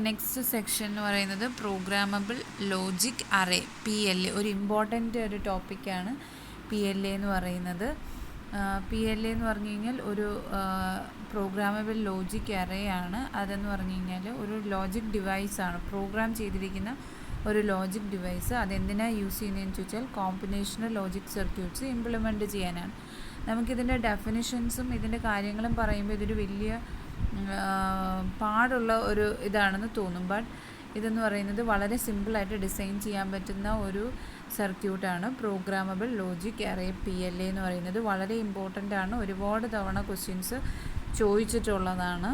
Next section എന്ന് പറയുന്നത് programmable logic array PLA. ഒരു ഇമ്പോർട്ടൻ്റ് ഒരു ടോപ്പിക്കാണ് PLA എന്ന് പറയുന്നത്. PLA എന്ന് പറഞ്ഞു കഴിഞ്ഞാൽ ഒരു പ്രോഗ്രാമബിൾ ലോജിക് അറേ ആണ്. അതെന്ന് പറഞ്ഞു കഴിഞ്ഞാൽ ഒരു ലോജിക് ഡിവൈസാണ്, പ്രോഗ്രാം ചെയ്തിരിക്കുന്ന ഒരു ലോജിക് ഡിവൈസ്. അതെന്തിനാണ് യൂസ് ചെയ്യുന്നതെന്ന് ചോദിച്ചാൽ കോമ്പിനേഷണൽ ലോജിക് സർക്യൂട്ട്സ് ഇംപ്ലിമെൻറ്റ് ചെയ്യാനാണ്. നമുക്കിതിൻ്റെ ഡെഫിനിഷൻസും ഇതിൻ്റെ കാര്യങ്ങളും പറയുമ്പോൾ ഇതൊരു വലിയ പാടുള്ള ഒരു ഇതാണെന്ന് തോന്നും. ബട്ട് ഇതെന്ന് പറയുന്നത് വളരെ സിമ്പിളായിട്ട് ഡിസൈൻ ചെയ്യാൻ പറ്റുന്ന ഒരു സർക്യൂട്ടാണ് പ്രോഗ്രാമബിൾ ലോജിക് അറേ PLA എന്ന് പറയുന്നത്. വളരെ ഇമ്പോർട്ടൻ്റ് ആണ്, ഒരുപാട് തവണ ക്വസ്റ്റ്യൻസ് ചോദിച്ചിട്ടുള്ളതാണ്.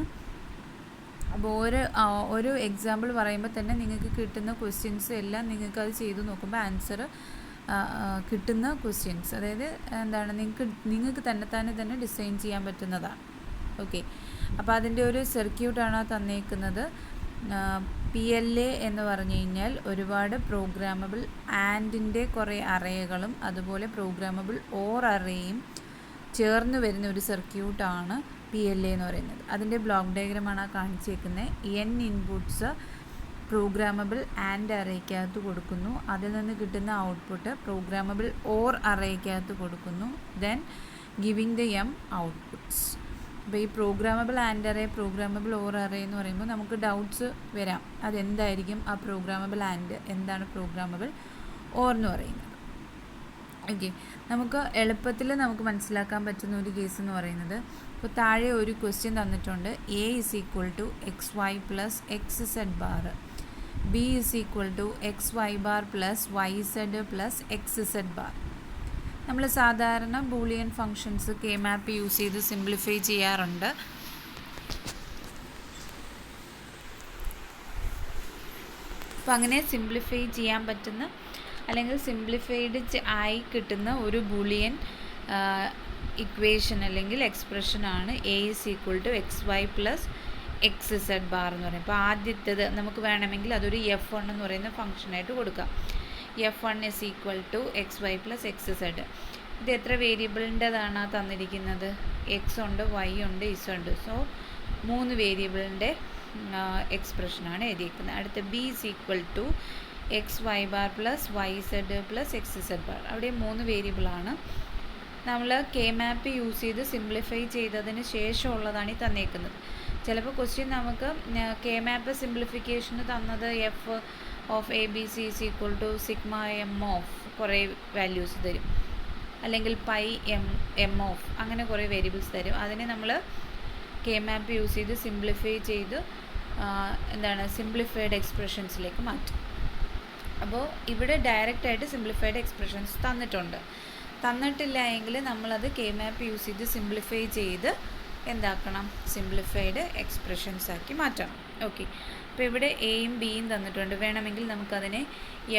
അപ്പോൾ ഒരു എക്സാമ്പിൾ പറയുമ്പോൾ തന്നെ നിങ്ങൾക്ക് കിട്ടുന്ന ക്വസ്റ്റ്യൻസ് എല്ലാം നിങ്ങൾക്ക് അത് ചെയ്ത് നോക്കുമ്പോൾ ആൻസർ കിട്ടുന്ന ക്വസ്റ്റ്യൻസ്, അതായത് എന്താണ് നിങ്ങൾക്ക് തന്നെ ഡിസൈൻ ചെയ്യാൻ പറ്റുന്നതാണ്. ഓക്കെ, അപ്പോൾ അതിൻ്റെ ഒരു സർക്യൂട്ടാണ് തന്നേക്കുന്നത്. PLA എന്ന് പറഞ്ഞു കഴിഞ്ഞാൽ ഒരുപാട് പ്രോഗ്രാമബിൾ ആൻഡിൻ്റെ കുറേ അറേകളും അതുപോലെ പ്രോഗ്രാമബിൾ ഓർ അറേയും ചേർന്ന് വരുന്ന ഒരു സർക്യൂട്ടാണ് PLA എന്ന് പറയുന്നത്. അതിൻ്റെ ബ്ലോക്ക് ഡയഗ്രമാണ് കാണിച്ചേക്കുന്നത്. N ഇൻപുട്ട്സ് പ്രോഗ്രാമബിൾ ആൻഡ് അറേക്കകത്ത് കൊടുക്കുന്നു. അതിൽ നിന്ന് കിട്ടുന്ന ഔട്ട്പുട്ട് പ്രോഗ്രാമബിൾ ഓർ അറേക്കകത്ത് കൊടുക്കുന്നു. Then giving the outputs. അപ്പോൾ ഈ programmable and array, programmable or array എന്ന് പറയുമ്പോൾ നമുക്ക് ഡൗട്ട്സ് വരാം, അതെന്തായിരിക്കും ആ പ്രോഗ്രാമബിൾ ആൻഡ്, എന്താണ് പ്രോഗ്രാമബിൾ ഓർ എന്ന് പറയുന്നത്. ഓക്കെ, നമുക്ക് എളുപ്പത്തിൽ നമുക്ക് മനസ്സിലാക്കാൻ പറ്റുന്ന ഒരു കേസ് എന്ന് പറയുന്നത്, ഇപ്പോൾ താഴെ ഒരു ക്വസ്റ്റ്യൻ തന്നിട്ടുണ്ട്. A = xy + xz bar, B = xy bar + yz + xz bar. നമ്മൾ സാധാരണ ബൂളിയൻ ഫങ്ഷൻസ് K-മാപ്പ് യൂസ് ചെയ്ത് സിംപ്ലിഫൈ ചെയ്യാറുണ്ട്. അപ്പോൾ അങ്ങനെ സിംപ്ലിഫൈ ചെയ്യാൻ പറ്റുന്ന അല്ലെങ്കിൽ സിംപ്ലിഫൈഡ് ആയി കിട്ടുന്ന ഒരു ബൂളിയൻ ഇക്വേഷൻ അല്ലെങ്കിൽ എക്സ്പ്രഷനാണ് A = xy + xz ബാർ എന്ന് പറയുന്നത്. അപ്പോൾ ആദ്യത്തേത് നമുക്ക് വേണമെങ്കിൽ അതൊരു F1 എന്ന് പറയുന്ന ഫംഗ്ഷനായിട്ട് കൊടുക്കാം. F1 = xy + xz. ഇത് എത്ര വേരിയബിളിൻ്റെതാണ് തന്നിരിക്കുന്നത്? X ഉണ്ട്, Y ഉണ്ട്, Z ഉണ്ട്. സോ 3 വേരിയബിളിൻ്റെ എക്സ്പ്രഷനാണ് എഴുതിയിരിക്കുന്നത്. അടുത്ത B = xy bar + yz + xz bar. അവിടെ 3 വേരിയബിളാണ്. നമ്മൾ K-മാപ്പ് യൂസ് ചെയ്ത് സിംപ്ലിഫൈ ചെയ്തതിന് ശേഷമുള്ളതാണ് ഈ തന്നേക്കുന്നത്. ചിലപ്പോൾ ക്വസ്റ്റ്യൻ നമുക്ക് K-മാപ്പ് സിംപ്ലിഫിക്കേഷന് തന്നത് f(ABC) = σm കുറേ വാല്യൂസ് തരും, അല്ലെങ്കിൽ πm അങ്ങനെ കുറേ വേരിയബിൾസ് തരും. അതിനെ നമ്മൾ K-മാപ്പ് യൂസ് ചെയ്ത് സിംപ്ലിഫൈ ചെയ്ത് സിംപ്ലിഫൈഡ് എക്സ്പ്രഷൻസിലേക്ക് മാറ്റും. അപ്പോൾ ഇവിടെ ഡയറക്റ്റായിട്ട് സിംപ്ലിഫൈഡ് എക്സ്പ്രഷൻസ് തന്നിട്ടില്ല എങ്കിൽ നമ്മളത് K-മാപ്പ് യൂസ് ചെയ്ത് സിംപ്ലിഫൈ ചെയ്ത് എന്താക്കണം, സിംപ്ലിഫൈഡ് എക്സ്പ്രഷൻസ് ആക്കി മാറ്റണം. ഓക്കെ, അപ്പോൾ ഇവിടെ എയും ബിയും തന്നിട്ടുണ്ട്. വേണമെങ്കിൽ നമുക്കതിനെ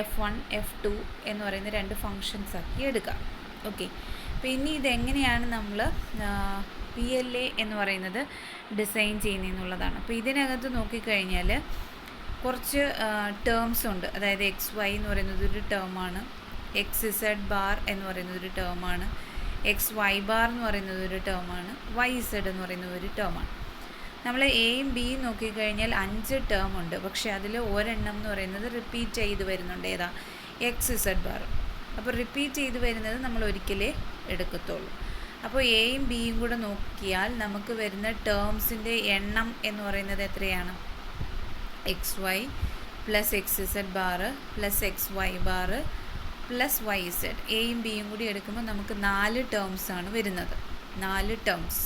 F1 F2 എന്ന് പറയുന്ന 2 ഫങ്ഷൻസ് ആക്കി എടുക്കാം. ഓക്കെ, അപ്പോൾ ഇനി ഇതെങ്ങനെയാണ് നമ്മൾ PLA എന്ന് പറയുന്നത് ഡിസൈൻ ചെയ്യുന്നതെന്നുള്ളതാണ്. അപ്പോൾ ഇതിനകത്ത് നോക്കിക്കഴിഞ്ഞാൽ കുറച്ച് ടേംസ് ഉണ്ട്. അതായത് XY എന്ന് പറയുന്നത് ഒരു ടേമാണ്, XZ ബാർ എന്ന് പറയുന്നത് ഒരു ടേമാണ്, XY ബാർ എന്ന് പറയുന്നത് ഒരു ടേമാണ്, YZ എന്ന് പറയുന്നത് ഒരു ടേമാണ്. നമ്മൾ എയും ബിയും നോക്കിക്കഴിഞ്ഞാൽ 5 ടേം ഉണ്ട്. പക്ഷേ അതിൽ ഒരെണ്ണം എന്ന് പറയുന്നത് റിപ്പീറ്റ് ചെയ്ത് വരുന്നുണ്ട്. ഏതാ? XZ bar. അപ്പോൾ റിപ്പീറ്റ് ചെയ്ത് വരുന്നത് നമ്മൾ ഒരിക്കലേ എടുക്കത്തുള്ളൂ. അപ്പോൾ എയും ബിയും കൂടെ നോക്കിയാൽ നമുക്ക് വരുന്ന ടേംസിൻ്റെ എണ്ണം എന്ന് പറയുന്നത് എത്രയാണ്? XY + XZ bar + XY bar + YZ. എയും ബിയും കൂടി എടുക്കുമ്പോൾ നമുക്ക് 4 ടേംസാണ് വരുന്നത്. 4 ടേംസ്.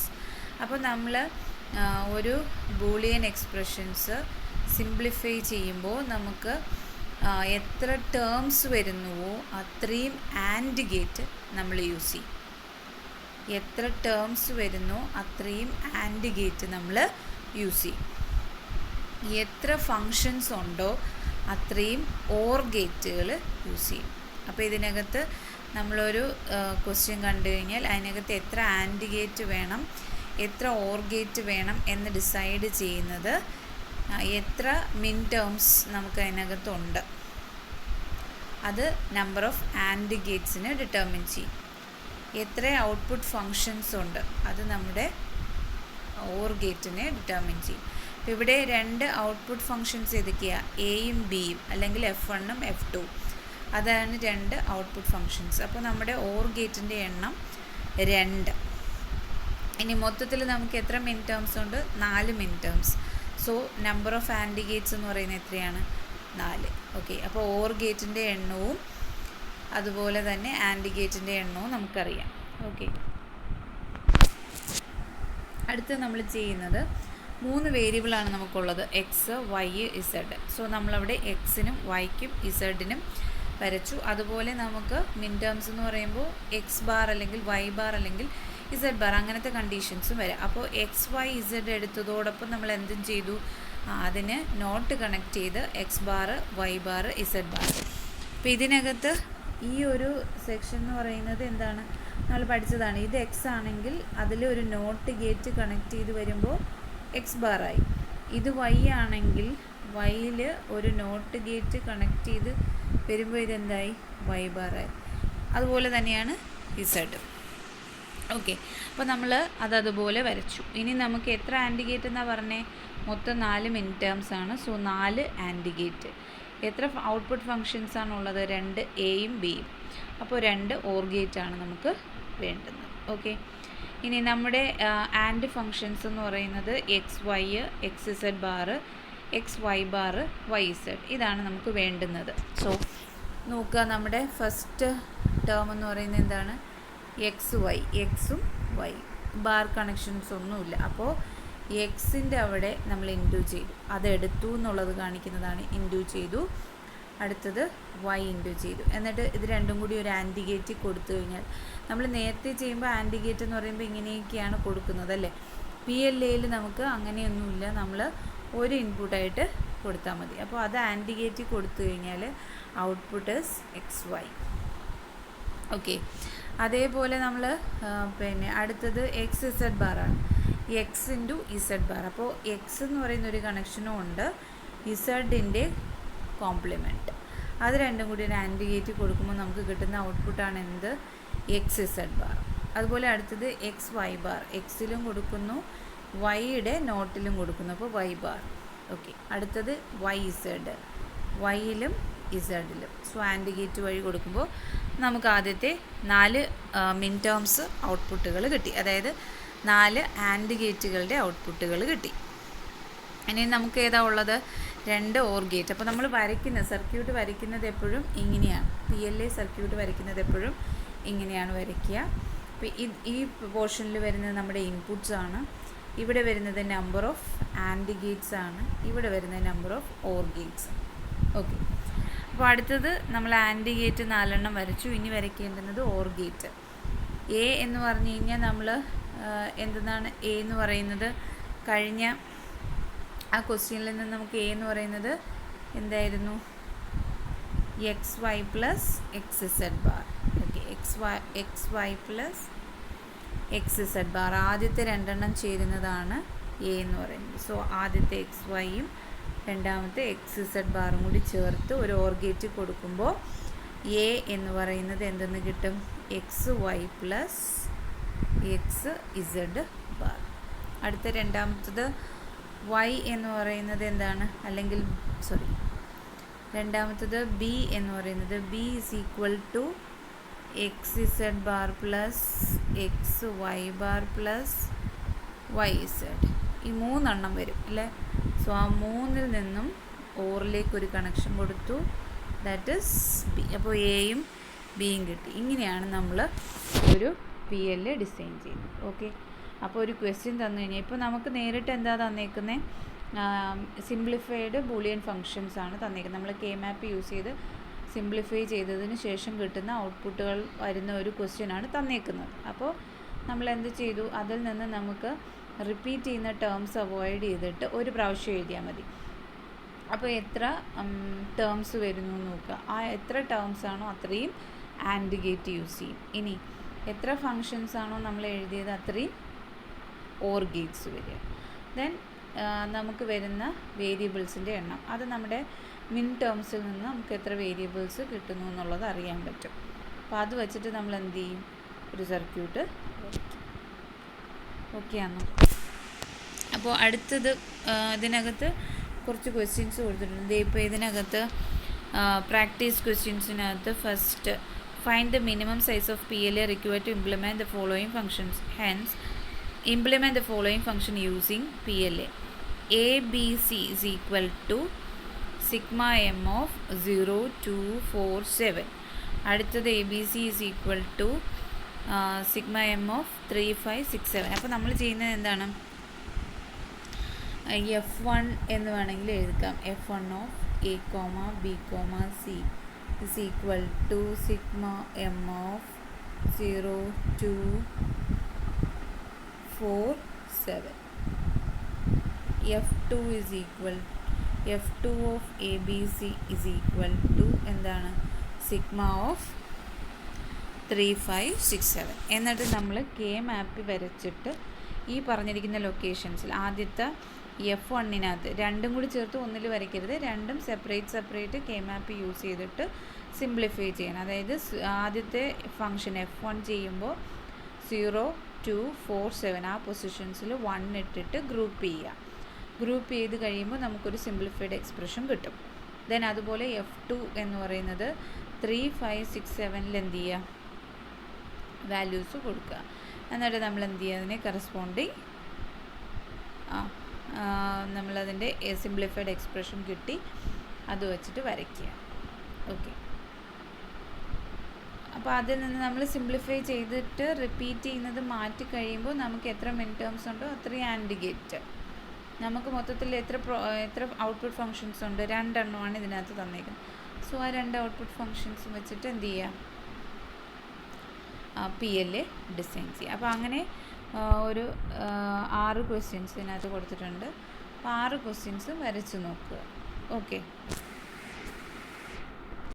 അപ്പോൾ നമ്മൾ ഒരു ബൂളിയൻ എക്സ്പ്രഷൻസ് സിംപ്ലിഫൈ ചെയ്യുമ്പോൾ നമുക്ക് എത്ര ടേംസ് വരുന്നുവോ അത്രയും ആൻഡ് ഗേറ്റ് നമ്മൾ യൂസ് ചെയ്യും. എത്ര ടേംസ് വരുന്നോ അത്രയും ആൻഡ് ഗേറ്റ് നമ്മൾ യൂസ് ചെയ്യും. എത്ര ഫങ്ഷൻസ് ഉണ്ടോ അത്രയും ഓർ ഗേറ്റുകൾ യൂസ് ചെയ്യും. അപ്പോൾ ഇതിനകത്ത് നമ്മളൊരു ക്വസ്റ്റ്യൻ കണ്ടു കഴിഞ്ഞാൽ അതിനകത്ത് എത്ര ആൻഡ് ഗേറ്റ് വേണം, എത്ര ഓർ ഗേറ്റ് വേണം എന്ന് ഡിസൈഡ് ചെയ്യുന്നത് എത്ര മിൻ ടേംസ് നമുക്ക് അതിനകത്തുണ്ട്, അത് നമ്പർ ഓഫ് ആൻഡ് ഗേറ്റ്സിനെ ഡിറ്റർമിൻ ചെയ്യും. എത്ര ഔട്ട്പുട്ട് ഫങ്ഷൻസ് ഉണ്ട് അത് നമ്മുടെ ഓർ ഗേറ്റിനെ ഡിറ്റർമിൻ ചെയ്യും. ഇവിടെ രണ്ട് ഔട്ട്പുട്ട് ഫങ്ഷൻസ് ഏതൊക്കെയാണ്? എയും ബിയും, അല്ലെങ്കിൽ F1ഉം F2. അതാണ് രണ്ട് ഔട്ട്പുട്ട് ഫങ്ഷൻസ്. അപ്പോൾ നമ്മുടെ ഓർ ഗേറ്റിൻ്റെ എണ്ണം 2. ഇനി മൊത്തത്തിൽ നമുക്ക് എത്ര മിൻ ടേംസ് ഉണ്ട്? 4 മിൻ terms. So number of and Gates എന്ന് പറയുന്നത് എത്രയാണ്? 4. ഓക്കെ, അപ്പോൾ ഓർ ഗേറ്റിൻ്റെ എണ്ണവും അതുപോലെ തന്നെ ആൻഡ് ഗേറ്റിൻ്റെ എണ്ണവും നമുക്കറിയാം. ഓക്കെ, അടുത്ത് നമ്മൾ ചെയ്യുന്നത് 3 വേരിയബിളാണ് നമുക്കുള്ളത്, എക്സ്, വൈ, ഇസഡ്. സോ നമ്മളവിടെ എക്സിനും വൈക്കും ഇസഡിനും വരച്ചു. അതുപോലെ നമുക്ക് മിൻ ടേംസ് എന്ന് പറയുമ്പോൾ എക്സ് ബാർ അല്ലെങ്കിൽ വൈ ബാർ അല്ലെങ്കിൽ ഇസഡ് ബാർ അങ്ങനത്തെ കണ്ടീഷൻസും വരാം. അപ്പോൾ എക്സ് വൈ ഇസഡ് എടുത്തതോടൊപ്പം നമ്മൾ എന്തും ചെയ്തു? അതിന് നോട്ട് കണക്ട് ചെയ്ത് X bar, Y bar, Z bar. അപ്പോൾ ഇതിനകത്ത് ഈ ഒരു സെക്ഷൻ എന്ന് പറയുന്നത് എന്താണ്? നമ്മൾ പഠിച്ചതാണ്. ഇത് എക്സ് ആണെങ്കിൽ അതിൽ ഒരു നോട്ട് ഗേറ്റ് കണക്ട് ചെയ്ത് വരുമ്പോൾ എക്സ് ബാറായി. ഇത് വൈ ആണെങ്കിൽ വൈയിൽ ഒരു നോട്ട് ഗേറ്റ് കണക്ട് ചെയ്ത് വരുമ്പോൾ ഇതെന്തായി? വൈ ബാറായി. അതുപോലെ തന്നെയാണ് ഇസഡ്. ഓക്കെ, അപ്പോൾ നമ്മൾ അതുപോലെ വരച്ചു. ഇനി നമുക്ക് എത്ര ആൻഡ് ഗേറ്റ് എന്നാണ് പറഞ്ഞേ? മൊത്തം 4 മിൻ ടേംസ് ആണ്. So 4 and gate. എത്ര ഔട്ട്പുട്ട് ഫങ്ഷൻസ് ആണുള്ളത്? 2 എയും ബിയും. അപ്പോൾ 2 ഓർ ഗേറ്റ് ആണ് നമുക്ക് വേണ്ടുന്നത്. ഓക്കെ, ഇനി നമ്മുടെ ആൻഡ് ഫങ്ഷൻസ് എന്ന് പറയുന്നത് X Y, X Z bar, X Y bar, Y Z. ഇതാണ് നമുക്ക് വേണ്ടുന്നത്. സോ നോക്കുക, നമ്മുടെ ഫസ്റ്റ് ടേം എന്ന് പറയുന്നത് എന്താണ്? എക്സ് വൈ, എക്സും വൈ, ബാർ കണക്ഷൻസ് ഒന്നുമില്ല. അപ്പോൾ എക്സിൻ്റെ അവിടെ നമ്മൾ ഇൻറ്റു ചെയ്തു, അതെടുത്തു എന്നുള്ളത് കാണിക്കുന്നതാണ്. ഇൻറ്റു ചെയ്തു. അടുത്തത് വൈ ഇൻറ്റു ചെയ്തു. എന്നിട്ട് ഇത് രണ്ടും കൂടി ഒരു ആൻഡ് ഗേറ്റ് കൊടുത്തു കഴിഞ്ഞാൽ, നമ്മൾ നേരത്തെ ചെയ്യുമ്പോൾ ആൻഡ് ഗേറ്റ് എന്ന് പറയുമ്പോൾ ഇങ്ങനെയൊക്കെയാണ് കൊടുക്കുന്നത് അല്ലേ? PLAയിൽ നമുക്ക് അങ്ങനെയൊന്നുമില്ല. നമ്മൾ ഒരു ഇൻപുട്ടായിട്ട് കൊടുത്താൽ മതി. അപ്പോൾ അത് ആൻഡ് ഗേറ്റ് കൊടുത്തു കഴിഞ്ഞാൽ output is X Y. Okay, അതേപോലെ നമ്മൾ പിന്നെ അടുത്തത് എക്സ് ഇസഡ് ബാറാണ്. X into Z bar. അപ്പോൾ എക്സ് എന്ന് പറയുന്ന ഒരു കണക്ഷനും ഉണ്ട്, ഇസഡിൻ്റെ കോംപ്ലിമെൻറ്റ്. അത് രണ്ടും കൂടി ഒരു ആൻഡ് ഗേറ്റ് കൊടുക്കുമ്പോൾ നമുക്ക് കിട്ടുന്ന ഔട്ട്പുട്ടാണ് എന്ത്? X Z bar. അതുപോലെ അടുത്തത് എക്സ് വൈ ബാർ. എക്സിലും കൊടുക്കുന്നു, വൈയുടെ നോട്ടിലും കൊടുക്കുന്നു. അപ്പോൾ വൈ ബാർ. ഓക്കെ, അടുത്തത് വൈ ഇസഡ്, വൈയിലും ഇസഡിലും. സോ ആൻഡ് ഗേറ്റ് വഴി കൊടുക്കുമ്പോൾ നമുക്ക് ആദ്യത്തെ 4 മിൻ ടേംസ് ഔട്ട്പുട്ടുകൾ കിട്ടി. അതായത് 4 ആൻഡ് ഗേറ്റുകളുടെ ഔട്ട്പുട്ടുകൾ കിട്ടി. ഇനി നമുക്ക് ഏതാ ഉള്ളത്? 2 ഓർ ഗേറ്റ്. അപ്പോൾ നമ്മൾ വരയ്ക്കുന്ന സർക്യൂട്ട് വരയ്ക്കുന്നത് എപ്പോഴും ഇങ്ങനെയാണ്. PLA സർക്യൂട്ട് വരയ്ക്കുന്നത് എപ്പോഴും ഇങ്ങനെയാണ് വരയ്ക്കുക. അപ്പോൾ ഈ പോർഷനിൽ വരുന്നത് നമ്മുടെ ഇൻപുട്ട്സ് ആണ്. ഇവിടെ വരുന്നത് നമ്പർ ഓഫ് ആൻഡ് ഗേറ്റ്സ് ആണ്. ഇവിടെ വരുന്നത് number of or Gates. Okay, അപ്പോൾ അടുത്തത് നമ്മൾ ആൻഡ് ഗേറ്റ് 4 എണ്ണം വരച്ചു. ഇനി വരയ്ക്കേണ്ടുന്നത് ഓർ ഗേറ്റ്. എ എന്ന് പറഞ്ഞു കഴിഞ്ഞാൽ നമ്മൾ എന്താണ് എ എന്ന് പറയുന്നത്? കഴിഞ്ഞ ആ ക്വസ്റ്റ്യനിൽ നിന്ന് നമുക്ക് എ എന്ന് പറയുന്നത് എന്തായിരുന്നു? X Y plus X Z bar. Okay, X Y plus X Z bar. ആദ്യത്തെ 2 എണ്ണം ചേരുന്നതാണ് എ എന്ന് പറയുന്നത്. സോ ആദ്യത്തെ എക്സ് വൈയും രണ്ടാമത്തെ എക്സ് ഇസഡ് ബാറും കൂടി ചേർത്ത് ഒരു ഓർ ഗേറ്റ് കൊടുക്കുമ്പോൾ എ എന്ന് പറയുന്നത് എന്തെന്ന് കിട്ടും? X Y plus X Z bar. അടുത്ത രണ്ടാമത്തത് വൈ എന്ന് പറയുന്നത് എന്താണ്? അല്ലെങ്കിൽ രണ്ടാമത്തത് ബി എന്ന് പറയുന്നത് B is equal to X Z bar plus X Y bar plus Y Z. ഈ 3 എണ്ണം വരും അല്ലേ? സോ ആ 3-ൽ നിന്നും ഓറിലേക്ക് ഒരു കണക്ഷൻ കൊടുത്തു, ദാറ്റ് ഇസ് ബി. അപ്പോൾ എയും ബിയും കിട്ടി. ഇങ്ങനെയാണ് നമ്മൾ ഒരു PLA ഡിസൈൻ ചെയ്യുന്നത്. ഓക്കെ, അപ്പോൾ ഒരു ക്വസ്റ്റ്യൻ തന്നു കഴിഞ്ഞാൽ ഇപ്പോൾ നമുക്ക് നേരിട്ട് എന്താ തന്നേക്കുന്നത്? സിംപ്ലിഫൈഡ് ബൂളിയൻ ഫങ്ഷൻസ് ആണ് തന്നേക്കുന്നത്. നമ്മൾ KMAP യൂസ് ചെയ്ത് സിംപ്ലിഫൈ ചെയ്തതിന് ശേഷം കിട്ടുന്ന ഔട്ട്പുട്ടുകൾ വരുന്ന ഒരു ക്വസ്റ്റ്യനാണ് തന്നേക്കുന്നത്. അപ്പോൾ നമ്മൾ എന്ത് ചെയ്തു? അതിൽ നിന്ന് നമുക്ക് റിപ്പീറ്റ് ചെയ്യുന്ന ടേംസ് അവോയ്ഡ് ചെയ്തിട്ട് ഒരു പ്രാവശ്യം എഴുതിയാൽ മതി. അപ്പോൾ എത്ര ടേംസ് വരുന്നു നോക്കുക. ആ എത്ര ടേംസ് ആണോ അത്രയും ആൻഡ് ഗേറ്റ് യൂസ് ചെയ്യും. ഇനി എത്ര ഫങ്ഷൻസ് ആണോ നമ്മൾ എഴുതിയത് അത്രയും ഓർ ഗേറ്റ്സ് വരിക. ദെൻ നമുക്ക് വരുന്ന വേരിയബിൾസിൻ്റെ എണ്ണം, അത് നമ്മുടെ മിൻ ടേംസിൽ നിന്ന് നമുക്ക് എത്ര വേരിയബിൾസ് കിട്ടുന്നു എന്നുള്ളത് അറിയാൻ പറ്റും. അപ്പോൾ അത് വെച്ചിട്ട് നമ്മൾ എന്ത് ചെയ്യും? ഒരു സർക്യൂട്ട് വരയ്ക്കും. ഓക്കെ ആണോ? അപ്പോൾ അടുത്തത് ഇതിനകത്ത് കുറച്ച് ക്വസ്റ്റ്യൻസ് കൊടുത്തിട്ടുണ്ട്. ഇപ്പോൾ ഇതിനകത്ത് പ്രാക്ടീസ് ക്വസ്റ്റ്യൻസിനകത്ത് first find the minimum size of PLA required to implement the following functions. Hence implement the following function using PLA. ABC is equal to sigma m of 0, 2, 4, 7. അടുത്തത് ABC is equal to sigma m of 3, 5, 6, 7. അപ്പോൾ നമ്മൾ ചെയ്യുന്നത് എന്താണ്? F1 എന്ന് വേണമെങ്കിൽ എഴുതാം. F1 of A, B, C is equal to sigma m of 0, 2, 4, 7. F2 is equal F2 of ABC is equal to എന്താണ്? Sigma of 3, 5, 6, 7. എന്നിട്ട് നമ്മൾ കെ മാപ്പ് വരച്ചിട്ട് ഈ പറഞ്ഞിരിക്കുന്ന ലൊക്കേഷൻസിൽ ആദ്യത്തെ F1-നകത്ത് രണ്ടും കൂടി ചേർത്ത് ഒന്നിൽ വരയ്ക്കരുത്, രണ്ടും സെപ്പറേറ്റ് കെ മാപ്പ് യൂസ് ചെയ്തിട്ട് സിംപ്ലിഫൈ ചെയ്യണം. അതായത് ആദ്യത്തെ ഫംഗ്ഷൻ F1 ചെയ്യുമ്പോൾ 0, 2, 4, 7 ആ പൊസിഷൻസിൽ 1 ഇട്ടിട്ട് ഗ്രൂപ്പ് ചെയ്യുക. ഗ്രൂപ്പ് ചെയ്ത് കഴിയുമ്പോൾ നമുക്കൊരു സിംപ്ലിഫൈഡ് എക്സ്പ്രഷൻ കിട്ടും. ദെൻ അതുപോലെ F2 എന്ന് പറയുന്നത് 3, 5, 6, 7 എന്ത് ചെയ്യുക? വാല്യൂസ് കൊടുക്കുക. എന്നിട്ട് നമ്മൾ എന്ത് ചെയ്യുക? അതിനെ കറസ്പോണ്ടിങ് നമ്മളതിൻ്റെ സിംപ്ലിഫൈഡ് എക്സ്പ്രഷൻ കിട്ടി, അത് വെച്ചിട്ട് വരയ്ക്കുക. ഓക്കെ, അപ്പോൾ അതിൽ നിന്ന് നമ്മൾ സിംപ്ലിഫൈ ചെയ്തിട്ട് റിപ്പീറ്റ് ചെയ്യുന്നത് മാറ്റി കഴിയുമ്പോൾ നമുക്ക് എത്ര മിൻ ടേംസ് ഉണ്ടോ അത്രയും ആൻഡ് ഗേറ്റ്. നമുക്ക് മൊത്തത്തിൽ എത്ര ഔട്ട്പുട്ട് ഫങ്ഷൻസ് ഉണ്ട്? 2 എണ്ണമാണ് ഇതിനകത്ത് തന്നേക്കുന്നത്. സോ ആ 2 ഔട്ട്പുട്ട് ഫങ്ഷൻസ് വെച്ചിട്ട് എന്ത് ചെയ്യുക? PLA ഡിസൈൻ ചെയ്യുക. അപ്പോൾ അങ്ങനെ ഒരു 6 ക്വസ്റ്റ്യൻസ് ഇതിനകത്ത് കൊടുത്തിട്ടുണ്ട്. അപ്പോൾ 6 ക്വസ്റ്റ്യൻസ് വരച്ച് നോക്കുക. ഓക്കെ.